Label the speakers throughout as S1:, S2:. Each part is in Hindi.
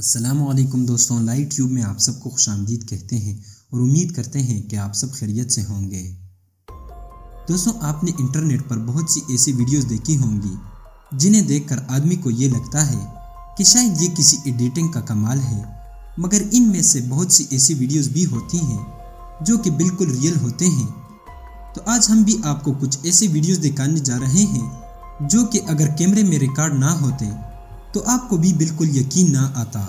S1: अस्सलामुअलैकुम दोस्तों, लाइट ट्यूब में आप सबको खुशामदीद कहते हैं और उम्मीद करते हैं कि आप सब खैरियत से होंगे। दोस्तों, आपने इंटरनेट पर बहुत सी ऐसी वीडियोस देखी होंगी जिन्हें देखकर आदमी को ये लगता है कि शायद ये किसी एडिटिंग का कमाल है, मगर इनमें से बहुत सी ऐसी वीडियोस भी होती हैं जो कि बिल्कुल रियल होते हैं। तो आज हम भी आपको कुछ ऐसे वीडियोस दिखाने जा रहे हैं जो कि अगर कैमरे में रिकॉर्ड ना होते तो आपको भी बिल्कुल यकीन ना आता।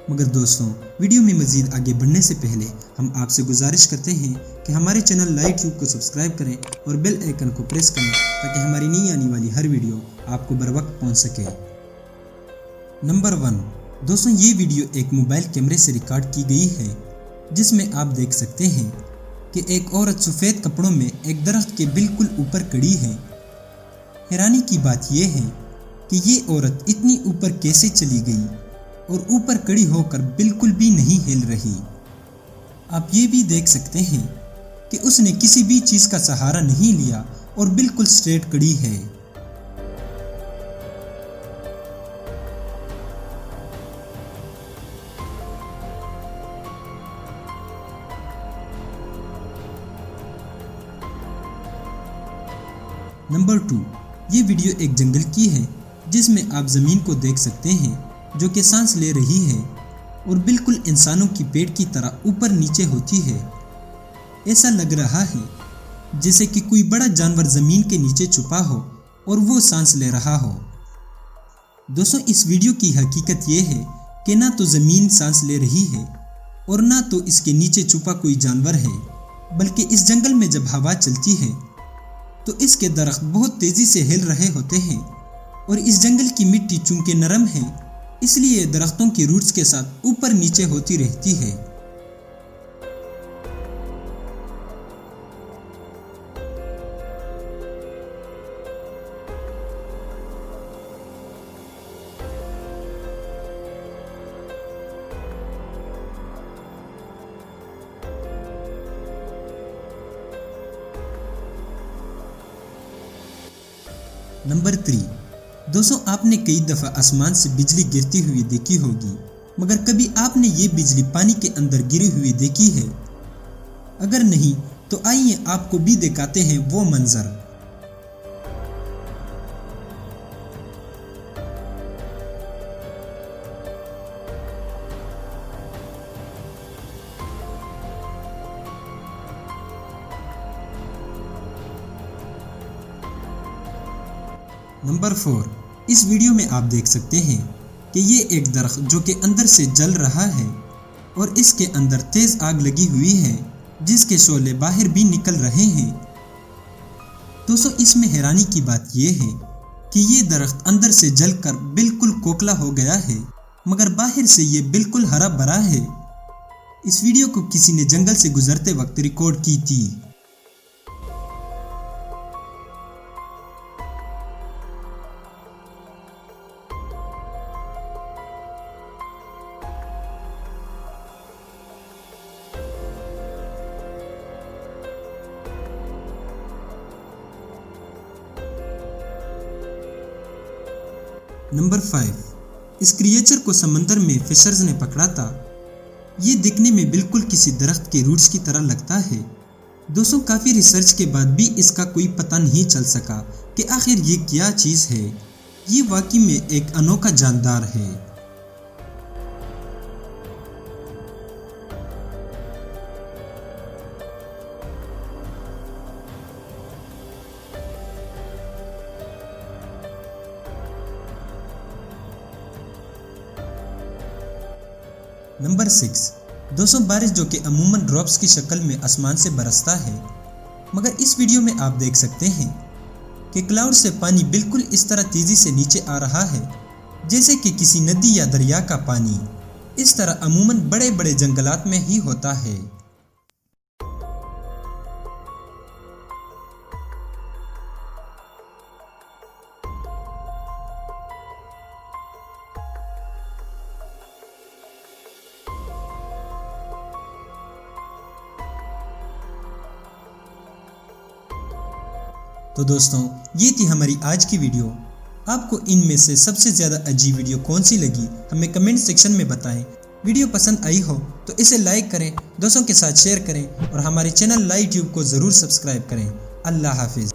S1: मगर दोस्तों, वीडियो में मज़ीद आगे बढ़ने से पहले हम आपसे गुजारिश करते हैं कि हमारे चैनल लाइट ट्यूब को सब्सक्राइब करें और बेल आइकन को प्रेस करें ताकि हमारी नई आने वाली हर वीडियो आपको बर वक्त पहुँच सके। नंबर 1 दोस्तों, ये वीडियो एक मोबाइल कैमरे से रिकॉर्ड की गई है जिसमें आप देख सकते हैं कि एक औरत सफ़ेद कपड़ों में एक दरख्त के बिल्कुल ऊपर खड़ी है। हैरानी की बात यह है कि ये औरत इतनी ऊपर कैसे चली गई और ऊपर खड़ी होकर बिल्कुल भी नहीं हिल रही। आप ये भी देख सकते हैं कि उसने किसी भी चीज़ का सहारा नहीं लिया और बिल्कुल स्ट्रेट खड़ी है। नंबर 2, ये वीडियो एक जंगल की है जिसमें आप ज़मीन को देख सकते हैं जो कि सांस ले रही है और बिल्कुल इंसानों की पेट की तरह ऊपर नीचे होती है। ऐसा लग रहा है जैसे कि कोई बड़ा जानवर ज़मीन के नीचे छुपा हो और वो सांस ले रहा हो। दोस्तों, इस वीडियो की हकीकत ये है कि ना तो ज़मीन सांस ले रही है और ना तो इसके नीचे छुपा कोई जानवर है, बल्कि इस जंगल में जब हवा चलती है तो इसके दरख्त बहुत तेज़ी से हिल रहे होते हैं और इस जंगल की मिट्टी चूंकि नरम है इसलिए दरख्तों की रूट्स के साथ ऊपर नीचे होती रहती है। नंबर 3 दोस्तों, आपने कई दफ़ा आसमान से बिजली गिरती हुई देखी होगी, मगर कभी आपने ये बिजली पानी के अंदर गिरी हुई देखी है? अगर नहीं तो आइए आपको भी दिखाते हैं वो मंजर। नंबर 4 इस वीडियो में आप देख सकते हैं कि ये एक दरख्त जो कि अंदर से जल रहा है और इसके अंदर तेज़ आग लगी हुई है जिसके शोले बाहर भी निकल रहे हैं। दोस्तों, इसमें हैरानी की बात यह है कि ये दरख्त अंदर से जलकर बिल्कुल खोखला हो गया है, मगर बाहर से ये बिल्कुल हरा भरा है। इस वीडियो को किसी ने जंगल से गुजरते वक्त रिकॉर्ड की थी। नंबर 5 इस क्रिएचर को समंदर में फिशर्स ने पकड़ा था। ये दिखने में बिल्कुल किसी दरख्त के रूट्स की तरह लगता है। दोस्तों, काफ़ी रिसर्च के बाद भी इसका कोई पता नहीं चल सका कि आखिर ये क्या चीज़ है। ये वाकई में एक अनोखा जानदार है। नंबर 6 दोस्तों, बारिश जो कि अमूमन ड्रॉप्स की शक्ल में आसमान से बरसता है, मगर इस वीडियो में आप देख सकते हैं कि क्लाउड से पानी बिल्कुल इस तरह तेज़ी से नीचे आ रहा है जैसे कि किसी नदी या दरिया का पानी। इस तरह अमूमन बड़े बड़े जंगलात में ही होता है। तो दोस्तों, ये थी हमारी आज की वीडियो। आपको इनमें से सबसे ज़्यादा अजीब वीडियो कौन सी लगी हमें कमेंट सेक्शन में बताएं। वीडियो पसंद आई हो तो इसे लाइक करें, दोस्तों के साथ शेयर करें और हमारे चैनल लाइव ट्यूब को ज़रूर सब्सक्राइब करें। अल्लाह हाफिज़।